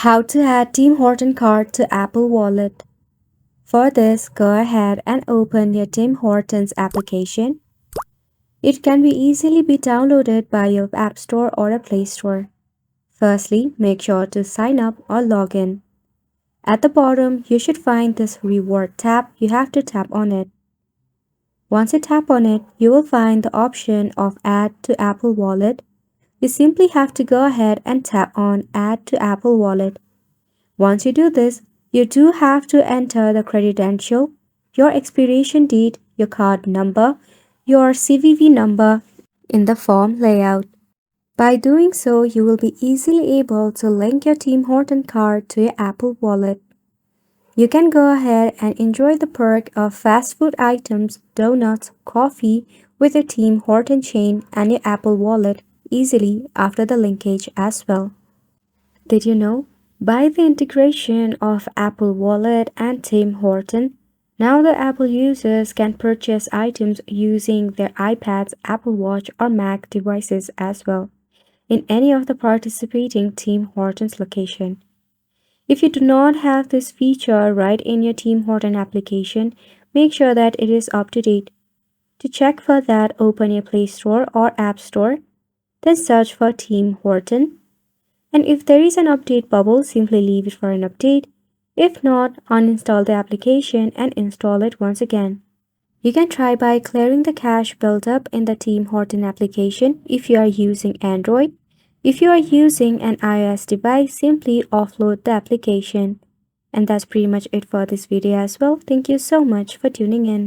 How to add Tim Horton card to Apple Wallet. For this, go ahead and open your Tim Hortons application. It can easily be downloaded by your App Store or a Play Store. Firstly, make sure to sign up or log in. At the bottom, you should find this reward tab. You have to tap on it. Once you tap on it, you will find the option of Add to Apple Wallet. You simply have to go ahead and tap on Add to Apple Wallet. Once you do this, you do have to enter the credential, your expiration date, your card number, your CVV number in the form layout. By doing so, you will be easily able to link your Tim Horton card to your Apple Wallet. You can go ahead and enjoy the perk of fast food items, donuts, coffee with your Tim Horton chain and your Apple Wallet easily after the linkage as well. Did you know? By the integration of Apple Wallet and Tim Horton, now the Apple users can purchase items using their iPads, Apple Watch, or Mac devices as well in any of the participating Tim Hortons location. If you do not have this feature right in your Tim Horton application, make sure that it is up to date. To check for that, open your Play Store or App Store, then search for Tim Horton. And if there is an update bubble, simply leave it for an update. If not, uninstall the application and install it once again. You can try by clearing the cache buildup in the Tim Horton application if you are using Android. If you are using an iOS device, simply offload the application. And that's pretty much it for this video as well. Thank you so much for tuning in.